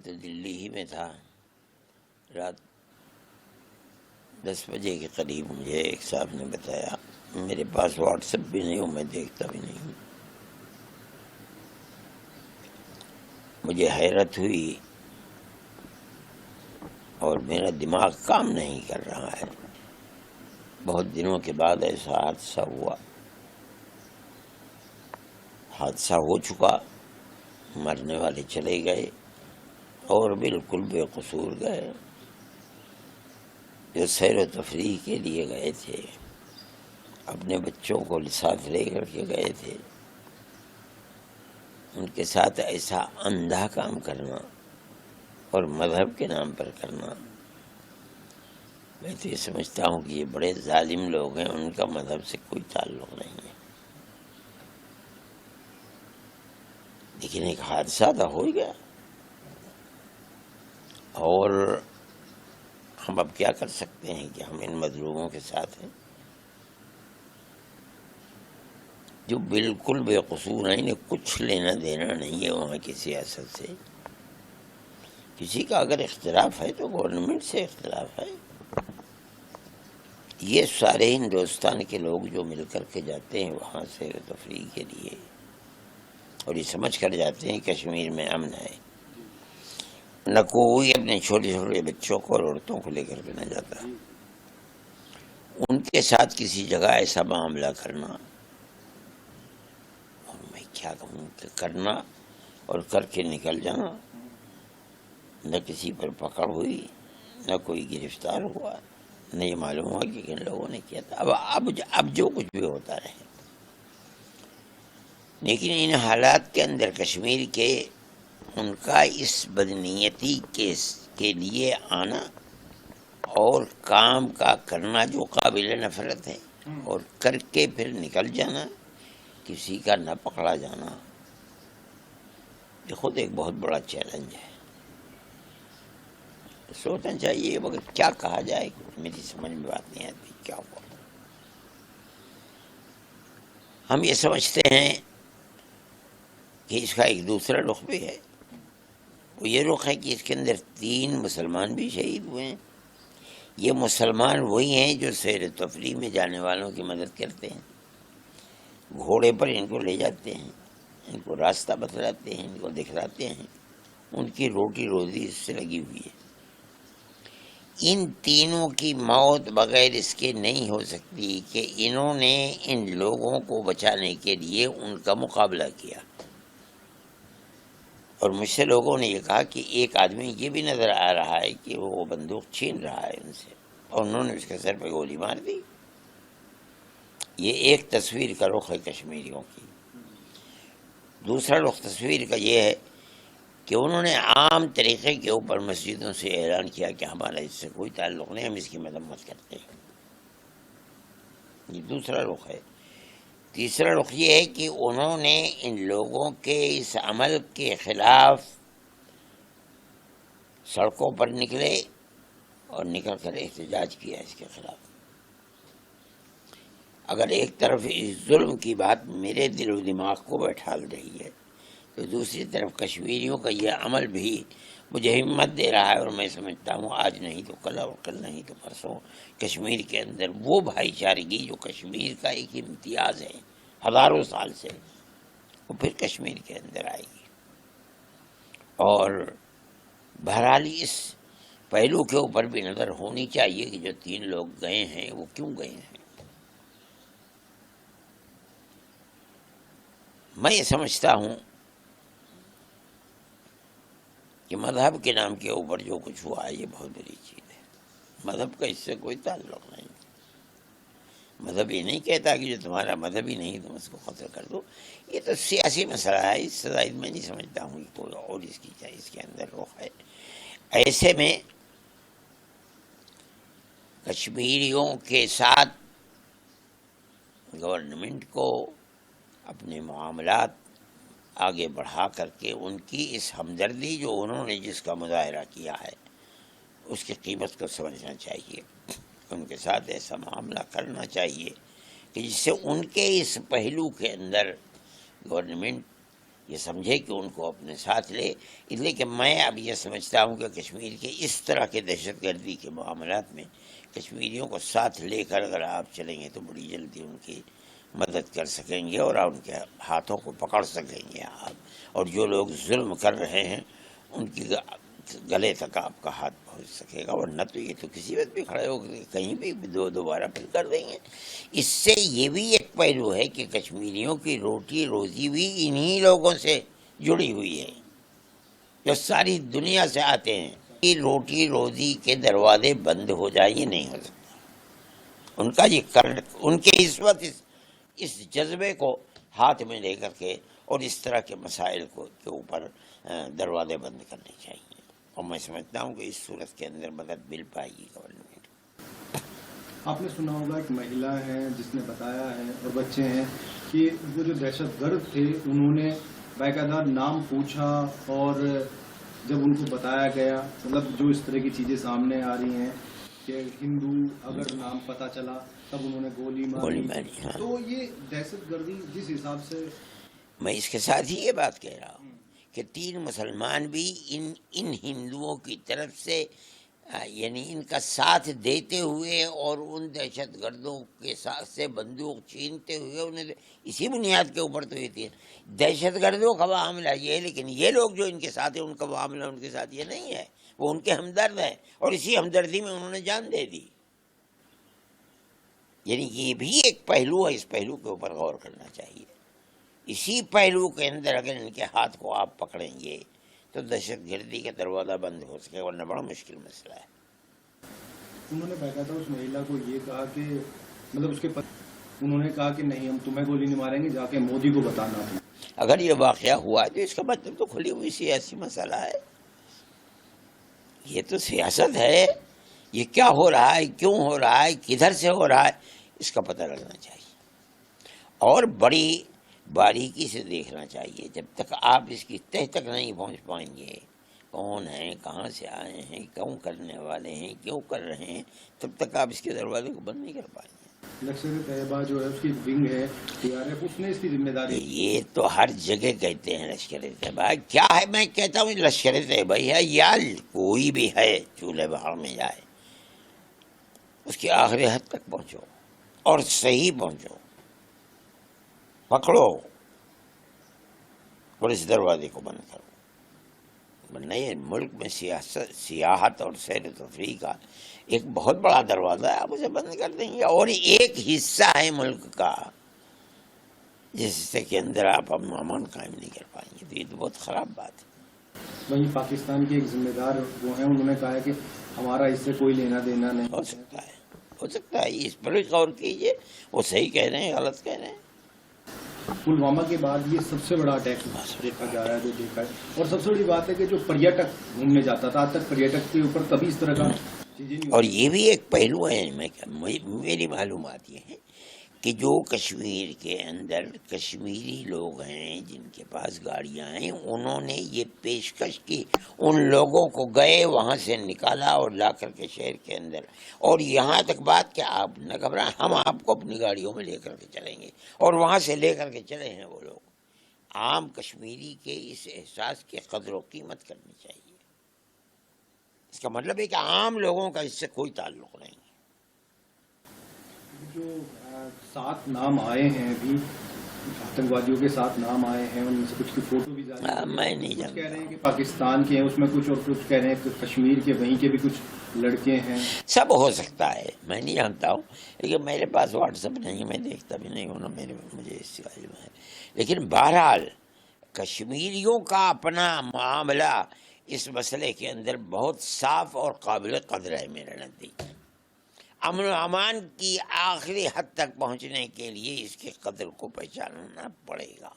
تو دلی ہی میں تھا. رات 10 بجے کے قریب مجھے ایک صاحب نے بتایا. میرے پاس واٹس ایپ بھی نہیں ہوں، میں دیکھتا بھی نہیں ہوں. مجھے حیرت ہوئی اور میرا دماغ کام نہیں کر رہا ہے. بہت دنوں کے بعد ایسا حادثہ ہوا. حادثہ ہو چکا، مرنے والے چلے گئے اور بالکل بے قصور گئے. جو سیر و تفریح کے لیے گئے تھے، اپنے بچوں کو ساتھ لے کر کے گئے تھے، ان کے ساتھ ایسا اندھا کام کرنا اور مذہب کے نام پر کرنا، میں تو یہ سمجھتا ہوں کہ یہ بڑے ظالم لوگ ہیں. ان کا مذہب سے کوئی تعلق نہیں ہے. لیکن ایک حادثہ تو ہو گیا، اور ہم اب کیا کر سکتے ہیں کہ ہم ان مظلوموں کے ساتھ ہیں جو بالکل بے قصور ہیں. انہیں کچھ لینا دینا نہیں ہے وہاں کی سیاست سے. کسی کا اگر اختلاف ہے تو گورنمنٹ سے اختلاف ہے. یہ سارے ہندوستان کے لوگ جو مل کر کے جاتے ہیں وہاں سیر و تفریح کے لیے، اور یہ سمجھ کر جاتے ہیں کشمیر میں امن ہے. نہ کوئی اپنے چھوٹے چھوٹے بچوں کو اور عورتوں کو لے کر کے نہ جاتا. ان کے ساتھ کسی جگہ ایسا معاملہ کرنا، اور میں کیا کہوں کہ کرنا اور کر کے نکل جانا، نہ کسی پر پکڑ ہوئی، نہ کوئی گرفتار ہوا، نہ یہ معلوم ہوا کہ کن لوگوں نے کیا تھا. اب جو کچھ بھی ہوتا رہے. لیکن ان حالات کے اندر کشمیر کے ان کا اس بدنیتی کے لیے آنا اور کام کا کرنا جو قابل نفرت ہے، اور کر کے پھر نکل جانا، کسی کا نہ پکڑا جانا، یہ خود ایک بہت بڑا چیلنج ہے. سوچنا چاہیے مگر کیا کہا جائے، میری سمجھ میں بات نہیں آتی کیا ہوا. ہم یہ سمجھتے ہیں کہ اس کا ایک دوسرا رخ بھی ہے. وہ یہ رخ ہے کہ اس کے اندر 3 مسلمان بھی شہید ہوئے ہیں. یہ مسلمان وہی ہیں جو سیر و تفریح میں جانے والوں کی مدد کرتے ہیں، گھوڑے پر ان کو لے جاتے ہیں، ان کو راستہ بتلاتے ہیں، ان کو دکھلاتے ہیں. ان کی روٹی روزی اس سے لگی ہوئی ہے. ان تینوں کی موت بغیر اس کے نہیں ہو سکتی کہ انہوں نے ان لوگوں کو بچانے کے لیے ان کا مقابلہ کیا. اور مجھ سے لوگوں نے یہ کہا کہ ایک آدمی یہ بھی نظر آ رہا ہے کہ وہ بندوق چھین رہا ہے ان سے، اور انہوں نے اس کے سر پہ گولی مار دی. یہ ایک تصویر کا رخ ہے کشمیریوں کی. دوسرا رخ تصویر کا یہ ہے کہ انہوں نے عام طریقے کے اوپر مسجدوں سے اعلان کیا کہ ہمارا اس سے کوئی تعلق نہیں، ہم اس کی مذمت کرتے ہیں. یہ دوسرا رخ ہے. تیسرا رخ یہ ہے کہ انہوں نے ان لوگوں کے اس عمل کے خلاف سڑکوں پر نکلے اور نکل کر احتجاج کیا اس کے خلاف. اگر ایک طرف اس ظلم کی بات میرے دل و دماغ کو بیٹھال رہی ہے تو دوسری طرف کشمیریوں کا یہ عمل بھی مجھے ہمت دے رہا ہے. اور میں سمجھتا ہوں آج نہیں تو کل اور کل نہیں تو پرسوں کشمیر کے اندر وہ بھائی چارگی جو کشمیر کا ایک امتیاز ہے ہزاروں سال سے، وہ پھر کشمیر کے اندر آئے گی. اور بہرحال اس پہلو کے اوپر بھی نظر ہونی چاہیے کہ جو 3 لوگ گئے ہیں وہ کیوں گئے ہیں. میں یہ سمجھتا ہوں کہ مذہب کے نام کے اوپر جو کچھ ہوا ہے یہ بہت بڑی چیز ہے. مذہب کا اس سے کوئی تعلق نہیں. مذہب یہ نہیں کہتا کہ جو تمہارا مذہب ہی نہیں تم اس کو قتل کر دو. یہ تو سیاسی مسئلہ ہے. اس سے زائد میں نہیں سمجھتا ہوں کہ کوئی اور اس کے اندر رخ ہے. ایسے میں کشمیریوں کے ساتھ گورنمنٹ کو اپنے معاملات آگے بڑھا کر کے ان کی اس ہمدردی جو انہوں نے جس کا مظاہرہ کیا ہے اس کی قیمت کو سمجھنا چاہیے. ان کے ساتھ ایسا معاملہ کرنا چاہیے کہ جس سے ان کے اس پہلو کے اندر گورنمنٹ یہ سمجھے کہ ان کو اپنے ساتھ لے. اس لیے کہ میں اب یہ سمجھتا ہوں کہ کشمیر کے اس طرح کے دہشت گردی کے معاملات میں کشمیریوں کو ساتھ لے کر اگر آپ چلیں گے تو بڑی جلدی ان کی مدد کر سکیں گے اور ان کے ہاتھوں کو پکڑ سکیں گے آپ. اور جو لوگ ظلم کر رہے ہیں ان کی گلے تک آپ کا ہاتھ پہنچ سکے گا. ورنہ تو یہ تو کسی وقت بھی کھڑے ہو کے کہیں بھی دوبارہ پھر کر دیں گے. اس سے یہ بھی ایک پہلو ہے کہ کشمیریوں کی روٹی روزی بھی انہی لوگوں سے جڑی ہوئی ہے جو ساری دنیا سے آتے ہیں. یہ روٹی روزی کے دروازے بند ہو جائیں یہ نہیں ہو سکتا. ان کا یہ ان کے اس وقت اس جذبے کو ہاتھ میں لے کر کے اور اس طرح کے مسائل کے اوپر دروازے بند کرنے چاہیے. اور میں سمجھتا ہوں کہ اس صورت کے اندر مدد مل پائے گی گورنمنٹ. آپ نے سنا ہوگا ایک مہیلا ہے جس نے بتایا ہے اور بچے ہیں کہ وہ جو دہشت گرد تھے انہوں نے باقاعدہ نام پوچھا اور جب ان کو بتایا گیا مطلب جو اس طرح کی چیزیں سامنے آ رہی ہیں کہ ہندو اگر نام پتہ چلا تب انہوں نے گولی ماری. ہاں. تو یہ دہشت گردی جس حساب سے میں اس کے ساتھ ہی یہ بات کہہ رہا ہوں کہ 3 مسلمان بھی ان ہندوؤں کی طرف سے یعنی ان کا ساتھ دیتے ہوئے اور ان دہشت گردوں کے ساتھ سے بندوق چھینتے ہوئے انہیں اسی بنیاد کے اوپر تو یہ تھی دہشت گردوں کا معاملہ یہ ہے. لیکن یہ لوگ جو ان کے ساتھ ہیں ان کا معاملہ ان کے ساتھ یہ نہیں ہے. وہ ان کے ہمدرد ہیں اور اسی ہمدردی میں انہوں نے جان دے دی. یعنی یہ بھی ایک پہلو ہے. اس پہلو کے اوپر غور کرنا چاہیے. اسی پہلو کے اندر اگر ان کے ہاتھ کو آپ پکڑیں گے تو دہشت گردی کا دروازہ بند ہو سکے. ورنہ بڑا مشکل مسئلہ ہے. انہوں نے باقاعدہ اس مہیلا کو یہ کہا کہ مطلب اس کے انہوں نے کہا کہ نہیں ہم تمہیں گولی نہیں ماریں گے جا کے مودی کو بتانا. اگر یہ واقعہ ہوا ہے تو اس کا مطلب تو کھلی ہوئی سیاسی مسئلہ ہے. یہ تو سیاست ہے. یہ کیا ہو رہا ہے, کیوں ہو رہا ہے, کدھر سے ہو رہا ہے, اس کا پتہ لگنا چاہیے اور بڑی باریکی سے دیکھنا چاہیے. جب تک آپ اس کی تہ تک نہیں پہنچ پائیں گے کون ہیں, کہاں سے آئے ہیں, کیوں کرنے والے ہیں, کیوں کر رہے ہیں, تب تک آپ اس کے دروازے کو بند نہیں کر پائیں گے. لشکر طیبہ جو ہے اس کی ونگ ہے TRF اس نے اس کی ذمہ داری. یہ تو ہر جگہ کہتے ہیں لشکر طیبہ. کیا ہے میں کہتا ہوں لشکر طیبہ ہے یا کوئی بھی ہے چولہے بہار میں جائے اس کی آخری حد تک پہنچو اور صحیح پہنچو, پکڑو اور اس دروازے کو بند کرو. نئے ملک میں سیاحت اور سیر و تفریح کا ایک بہت بڑا دروازہ ہے. آپ اسے بند کر دیں گے اور ایک حصہ ہے ملک کا جس حصے کے اندر آپ امن قائم نہیں کر پائیں گے. تو یہ تو بہت خراب بات ہے. وہیں پاکستان کے ایک ذمہ دار وہ ہیں انہوں نے کہا ہے کہ ہمارا اس سے کوئی لینا دینا نہیں. ہو سکتا ہے اس پر بھی غور کیجیے. وہ صحیح کہہ رہے ہیں غلط کہہ رہے ہیں. پلوامہ کے بعد یہ سب سے بڑا اٹیک دیکھا جا رہا ہے جو دیکھا ہے. اور سب سے بڑی بات ہے کہ جو پریٹک گھومنے جاتا تھا آج تک پریٹک کے اوپر کبھی اس طرح کا چیزیں نہیں. اور یہ بھی ایک پہلو ہے. میری معلومات یہ ہے کہ جو کشمیر کے اندر کشمیری لوگ ہیں جن کے پاس گاڑیاں ہیں انہوں نے یہ پیشکش کی ان لوگوں کو گئے وہاں سے نکالا اور لا کر کے شہر کے اندر. اور یہاں تک بات کہ آپ نہ گھبرائیں, ہم آپ کو اپنی گاڑیوں میں لے کر کے چلیں گے. اور وہاں سے لے کر کے چلے ہیں وہ لوگ. عام کشمیری کے اس احساس کی قدر و قیمت کرنی چاہیے. اس کا مطلب ہے کہ عام لوگوں کا اس سے کوئی تعلق نہیں. جو 7 نام آئے ہیں ابھی آتنکوادیوں کے 7 نام آئے ہیں ان میں سے کچھ کی فوٹو بھی جاری ہے. میں نہیں کچھ کہہ رہے ہیں جانتا. کہ پاکستان کے ہیں اس میں کچھ, اور کچھ کہہ رہے ہیں کہ کشمیر کے وہیں کے بھی کچھ لڑکے ہیں. سب ہو سکتا ہے, میں نہیں جانتا ہوں. لیکن میرے پاس واٹس ایپ نہیں, میں دیکھتا بھی نہیں ہوں, مجھے اس کا علم ہے. لیکن بہرحال کشمیریوں کا اپنا معاملہ اس مسئلے کے اندر بہت صاف اور قابل قدر ہے. میرے نزدیک امن و امان کی آخری حد تک پہنچنے کے لیے اس کی قدر کو پہچاننا پڑے گا.